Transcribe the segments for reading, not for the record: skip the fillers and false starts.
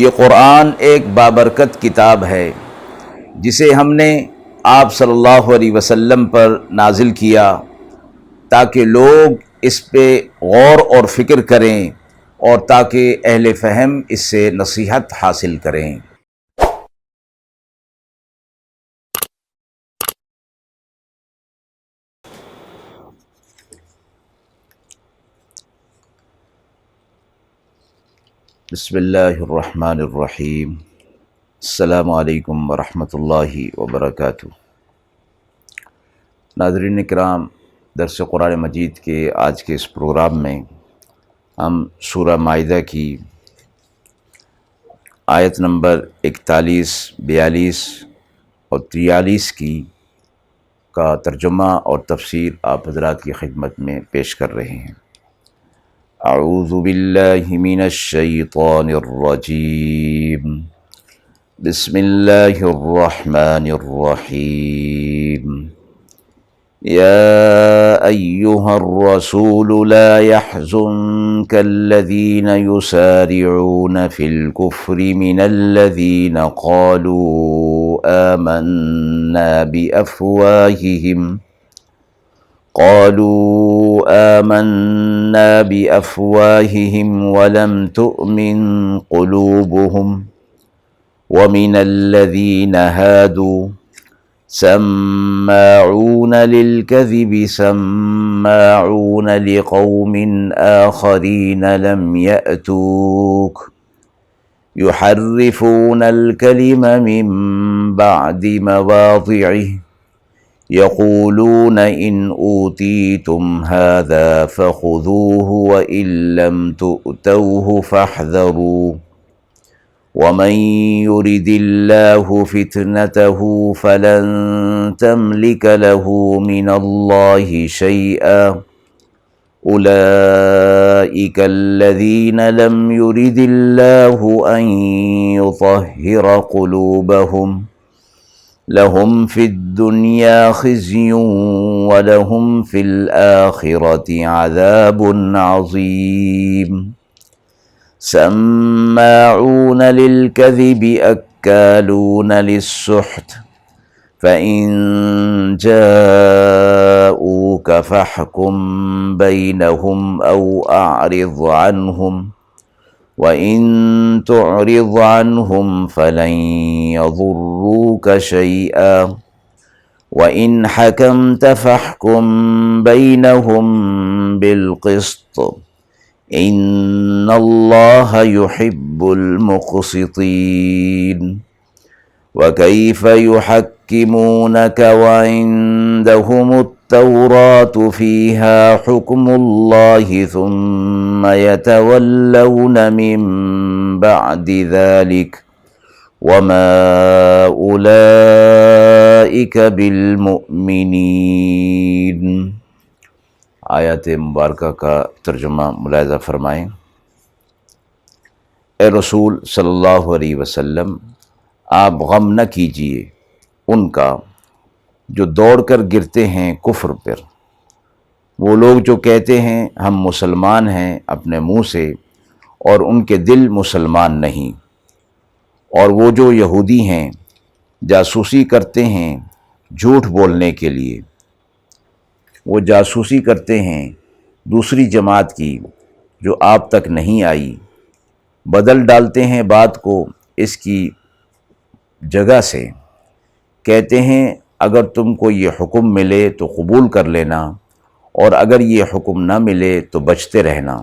یہ قرآن ایک بابرکت کتاب ہے جسے ہم نے آپ صلی اللہ علیہ وسلم پر نازل کیا تاکہ لوگ اس پہ غور اور فکر کریں اور تاکہ اہل فہم اس سے نصیحت حاصل کریں۔ بسم اللہ الرحمن الرحیم۔ السلام علیکم ورحمۃ اللہ وبرکاتہ۔ ناظرین کرام، درس قرآن مجید کے آج کے اس پروگرام میں ہم سورہ مائدہ کی آیت نمبر 41، 42 اور 43 کا ترجمہ اور تفسیر آپ حضرات کی خدمت میں پیش کر رہے ہیں۔ اعوذ باللہ من الشیطان الرجیم، بسم اللہ الرحمن الرحیم۔ یا ایہا الرسول لا يحزنک الذین یسارعون فی الکفر من الذین قالوا آمنا بأفواههم ولم تؤمن قلوبهم ومن الذين هادوا سماعون للكذب سماعون لقوم آخرين لم يأتوك يحرفون الكلم من بعد مواضعه يقولون إن أوتيتم هذا فخذوه وإن لم تؤتوه فاحذروا ومن يرد الله فتنته فلن تملك له من الله شيئا أولئك الذين لم يرد الله أن يطهر قلوبهم لهم في الدنيا خزي ولهم في الآخرة عذاب عظيم سماعون للكذب أكالون للسحت فإن جاءوك فاحكم بينهم أو أعرض عنهم وَإِن تُعْرِضْ عَنْهُمْ فَلَن يَضُرُّوكَ شَيْئًا وَإِنْ حَكَمْتَ فَاحْكُم بَيْنَهُم بِالْقِسْطِ إِنَّ اللَّهَ يُحِبُّ الْمُقْسِطِينَ وَكَيْفَ يُحَكِّمُونَكَ وَعِندَهُمُ التوراة فيها حكم الله ثم يتولون من بعد ذلك وما أولئك بالمؤمنين۔ آیات مبارکہ کا ترجمہ ملاحظہ فرمائیں۔ اے رسول صلی اللہ علیہ وسلم، آپ غم نہ کیجیے ان کا جو دوڑ کر گرتے ہیں کفر پر، وہ لوگ جو کہتے ہیں ہم مسلمان ہیں اپنے منہ سے اور ان کے دل مسلمان نہیں، اور وہ جو یہودی ہیں جاسوسی کرتے ہیں جھوٹ بولنے کے لیے، وہ جاسوسی کرتے ہیں دوسری جماعت کی جو آپ تک نہیں آئی، بدل ڈالتے ہیں بات کو اس کی جگہ سے، کہتے ہیں اگر تم کو یہ حکم ملے تو قبول کر لینا اور اگر یہ حکم نہ ملے تو بچتے رہنا،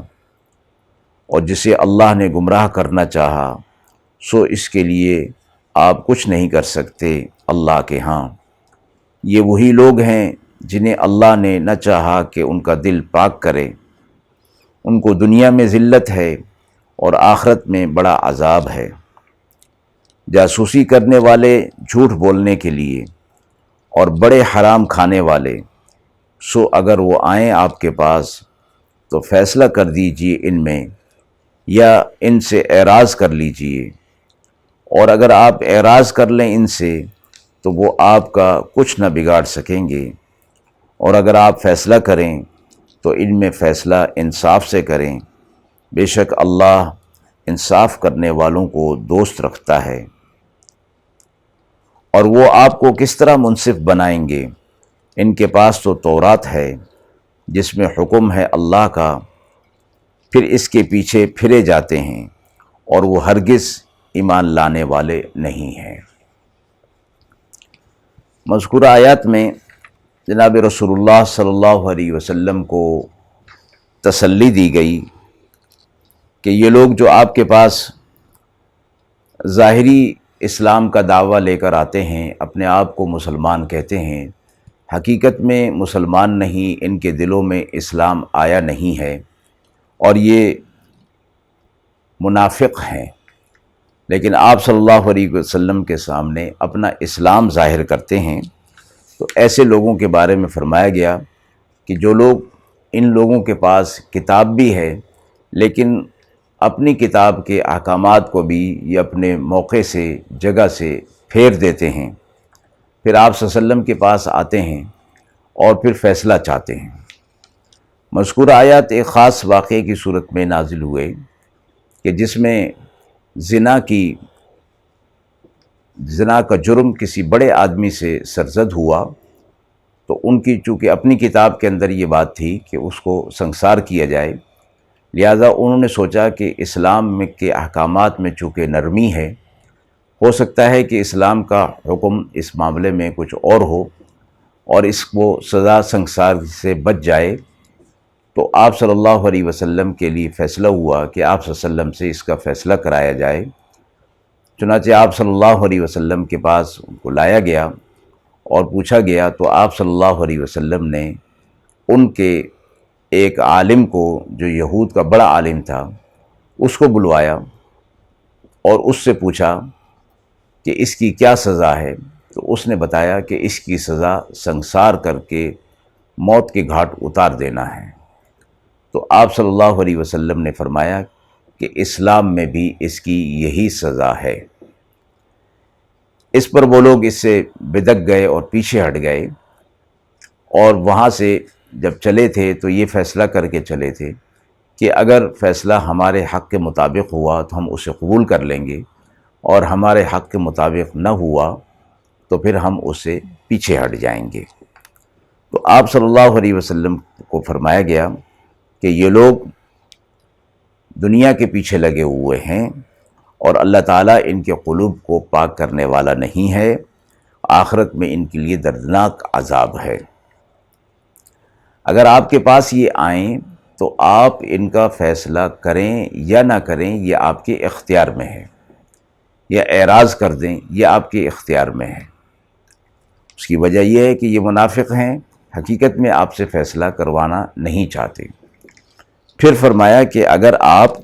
اور جسے اللہ نے گمراہ کرنا چاہا سو اس کے لیے آپ کچھ نہیں کر سکتے اللہ کے ہاں۔ یہ وہی لوگ ہیں جنہیں اللہ نے نہ چاہا کہ ان کا دل پاک کرے، ان کو دنیا میں ذلت ہے اور آخرت میں بڑا عذاب ہے۔ جاسوسی کرنے والے جھوٹ بولنے کے لیے اور بڑے حرام کھانے والے، سو اگر وہ آئیں آپ کے پاس تو فیصلہ کر دیجئے ان میں یا ان سے اعراض کر لیجئے، اور اگر آپ اعراض کر لیں ان سے تو وہ آپ کا کچھ نہ بگاڑ سکیں گے، اور اگر آپ فیصلہ کریں تو ان میں فیصلہ انصاف سے کریں، بے شک اللہ انصاف کرنے والوں کو دوست رکھتا ہے، اور وہ آپ کو کس طرح منصف بنائیں گے؟ ان کے پاس تو تورات ہے جس میں حکم ہے اللہ کا، پھر اس کے پیچھے پھرے جاتے ہیں اور وہ ہرگز ایمان لانے والے نہیں ہیں۔ مذکورہ آیات میں جناب رسول اللہ صلی اللہ علیہ وسلم کو تسلی دی گئی کہ یہ لوگ جو آپ کے پاس ظاہری اسلام کا دعویٰ لے کر آتے ہیں، اپنے آپ کو مسلمان کہتے ہیں، حقیقت میں مسلمان نہیں، ان کے دلوں میں اسلام آیا نہیں ہے اور یہ منافق ہیں، لیکن آپ صلی اللہ علیہ وسلم کے سامنے اپنا اسلام ظاہر کرتے ہیں۔ تو ایسے لوگوں کے بارے میں فرمایا گیا کہ جو لوگ، ان لوگوں کے پاس کتاب بھی ہے لیکن اپنی کتاب کے احکامات کو بھی یہ اپنے موقع سے، جگہ سے پھیر دیتے ہیں، پھر آپ صلی اللہ علیہ وسلم کے پاس آتے ہیں اور پھر فیصلہ چاہتے ہیں۔ مذکورہ آیات ایک خاص واقعے کی صورت میں نازل ہوئے کہ جس میں زنا کا جرم کسی بڑے آدمی سے سرزد ہوا، تو ان کی چونکہ اپنی کتاب کے اندر یہ بات تھی کہ اس کو سنسار کیا جائے، لہذا انہوں نے سوچا کہ اسلام میں کے احکامات میں چونکہ نرمی ہے، ہو سکتا ہے کہ اسلام کا حکم اس معاملے میں کچھ اور ہو اور اس کو سزا سنسار سے بچ جائے۔ تو آپ صلی اللہ علیہ وسلم کے لیے فیصلہ ہوا کہ آپ صلی اللہ علیہ وسلم سے اس کا فیصلہ کرایا جائے۔ چنانچہ آپ صلی اللہ علیہ وسلم کے پاس ان کو لایا گیا اور پوچھا گیا، تو آپ صلی اللہ علیہ وسلم نے ان کے ایک عالم کو، جو یہود کا بڑا عالم تھا، اس کو بلوایا اور اس سے پوچھا کہ اس کی کیا سزا ہے؟ تو اس نے بتایا کہ اس کی سزا سنسار کر کے موت کے گھاٹ اتار دینا ہے۔ تو آپ صلی اللہ علیہ وسلم نے فرمایا کہ اسلام میں بھی اس کی یہی سزا ہے۔ اس پر وہ لوگ اس سے بدک گئے اور پیچھے ہٹ گئے، اور وہاں سے جب چلے تھے تو یہ فیصلہ کر کے چلے تھے کہ اگر فیصلہ ہمارے حق کے مطابق ہوا تو ہم اسے قبول کر لیں گے، اور ہمارے حق کے مطابق نہ ہوا تو پھر ہم اس سے پیچھے ہٹ جائیں گے۔ تو آپ صلی اللہ علیہ وسلم کو فرمایا گیا کہ یہ لوگ دنیا کے پیچھے لگے ہوئے ہیں اور اللہ تعالیٰ ان کے قلوب کو پاک کرنے والا نہیں ہے، آخرت میں ان کے لیے دردناک عذاب ہے۔ اگر آپ کے پاس یہ آئیں تو آپ ان کا فیصلہ کریں یا نہ کریں، یہ آپ کے اختیار میں ہے، یا اعراض کر دیں، یہ آپ کے اختیار میں ہے۔ اس کی وجہ یہ ہے کہ یہ منافق ہیں، حقیقت میں آپ سے فیصلہ کروانا نہیں چاہتے۔ پھر فرمایا کہ اگر آپ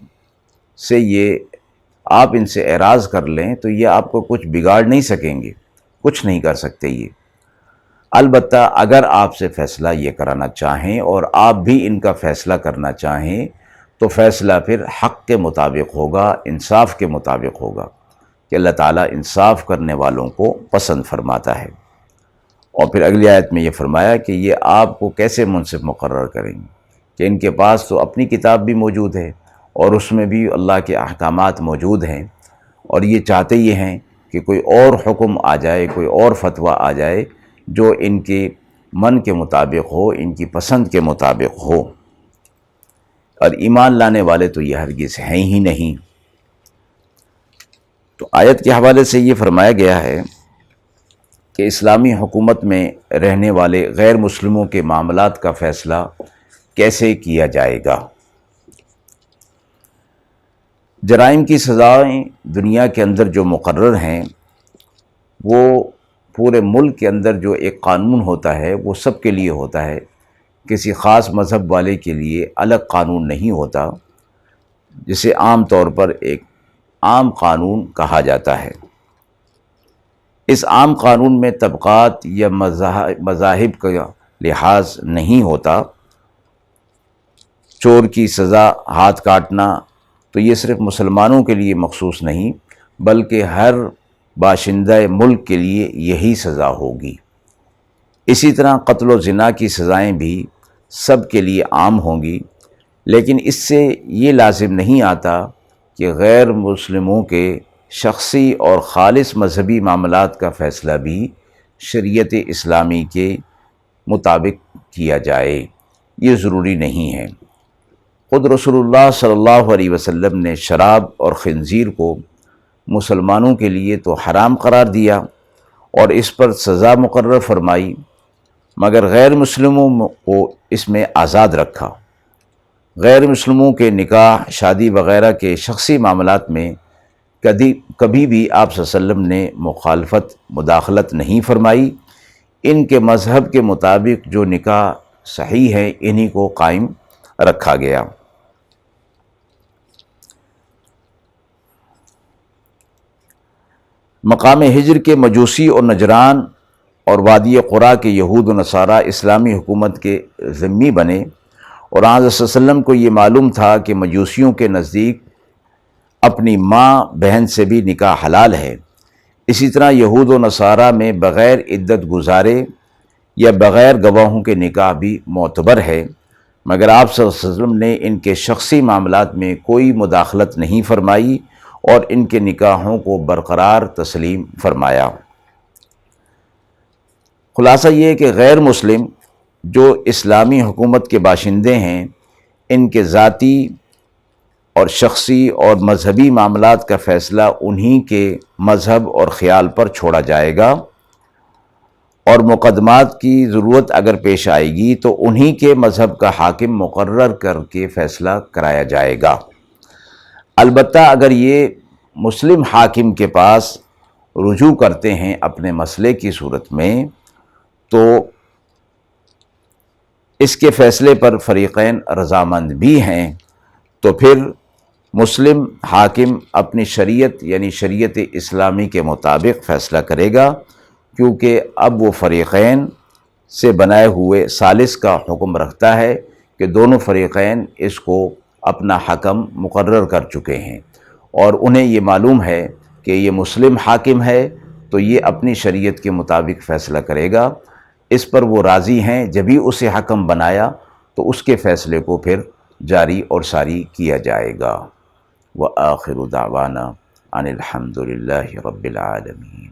ان سے اعراض کر لیں تو یہ آپ کو کچھ بگاڑ نہیں سکیں گے، کچھ نہیں کر سکتے یہ، البتہ اگر آپ سے فیصلہ یہ کرانا چاہیں اور آپ بھی ان کا فیصلہ کرنا چاہیں تو فیصلہ پھر حق کے مطابق ہوگا، انصاف کے مطابق ہوگا، کہ اللہ تعالیٰ انصاف کرنے والوں کو پسند فرماتا ہے۔ اور پھر اگلی آیت میں یہ فرمایا کہ یہ آپ کو کیسے منصف مقرر کریں گے، کہ ان کے پاس تو اپنی کتاب بھی موجود ہے اور اس میں بھی اللہ کے احکامات موجود ہیں، اور یہ چاہتے یہ ہیں کہ کوئی اور حکم آ جائے، کوئی اور فتویٰ آ جائے جو ان کے من کے مطابق ہو، ان کی پسند کے مطابق ہو، اور ایمان لانے والے تو یہ ہرگز ہیں ہی نہیں۔ تو آیت کے حوالے سے یہ فرمایا گیا ہے کہ اسلامی حکومت میں رہنے والے غیر مسلموں کے معاملات کا فیصلہ کیسے کیا جائے گا۔ جرائم کی سزائیں دنیا کے اندر جو مقرر ہیں، وہ پورے ملک کے اندر جو ایک قانون ہوتا ہے وہ سب کے لیے ہوتا ہے، کسی خاص مذہب والے کے لیے الگ قانون نہیں ہوتا، جسے عام طور پر ایک عام قانون کہا جاتا ہے۔ اس عام قانون میں طبقات یا مذاہب کا لحاظ نہیں ہوتا۔ چور کی سزا ہاتھ کاٹنا تو یہ صرف مسلمانوں کے لیے مخصوص نہیں، بلکہ ہر باشندہ ملک کے لیے یہی سزا ہوگی۔ اسی طرح قتل و زنا کی سزائیں بھی سب کے لیے عام ہوں گی، لیکن اس سے یہ لازم نہیں آتا کہ غیر مسلموں کے شخصی اور خالص مذہبی معاملات کا فیصلہ بھی شریعت اسلامی کے مطابق کیا جائے، یہ ضروری نہیں ہے۔ خود رسول اللہ صلی اللہ علیہ وسلم نے شراب اور خنزیر کو مسلمانوں کے لیے تو حرام قرار دیا اور اس پر سزا مقرر فرمائی، مگر غیر مسلموں کو اس میں آزاد رکھا۔ غیر مسلموں کے نکاح، شادی وغیرہ کے شخصی معاملات میں کبھی بھی آپ صلی اللہ علیہ وسلم نے مداخلت نہیں فرمائی۔ ان کے مذہب کے مطابق جو نکاح صحیح ہے انہی کو قائم رکھا گیا۔ مقام ہجر کے مجوسی اور نجران اور وادی قرا کے یہود و نصارہ اسلامی حکومت کے ذمہ بنے، اور آن صلی اللہ علیہ وسلم کو یہ معلوم تھا کہ مجوسیوں کے نزدیک اپنی ماں بہن سے بھی نکاح حلال ہے۔ اسی طرح یہود و نصارہ میں بغیر عدت گزارے یا بغیر گواہوں کے نکاح بھی معتبر ہے، مگر آپ صلی اللہ علیہ وسلم نے ان کے شخصی معاملات میں کوئی مداخلت نہیں فرمائی اور ان کے نکاحوں کو برقرار تسلیم فرمایا۔ خلاصہ یہ کہ غیر مسلم جو اسلامی حکومت کے باشندے ہیں، ان کے ذاتی اور شخصی اور مذہبی معاملات کا فیصلہ انہی کے مذہب اور خیال پر چھوڑا جائے گا، اور مقدمات کی ضرورت اگر پیش آئے گی تو انہی کے مذہب کا حاکم مقرر کر کے فیصلہ کرایا جائے گا۔ البتہ اگر یہ مسلم حاکم کے پاس رجوع کرتے ہیں اپنے مسئلے کی صورت میں، تو اس کے فیصلے پر فریقین رضامند بھی ہیں، تو پھر مسلم حاکم اپنی شریعت یعنی شریعت اسلامی کے مطابق فیصلہ کرے گا، کیونکہ اب وہ فریقین سے بنائے ہوئے ثالث کا حکم رکھتا ہے کہ دونوں فریقین اس کو اپنا حکم مقرر کر چکے ہیں، اور انہیں یہ معلوم ہے کہ یہ مسلم حاکم ہے تو یہ اپنی شریعت کے مطابق فیصلہ کرے گا، اس پر وہ راضی ہیں۔ جبھی اسے حکم بنایا تو اس کے فیصلے کو پھر جاری اور ساری کیا جائے گا۔ وآخر دعوانا ان الحمد للہ رب العالمین۔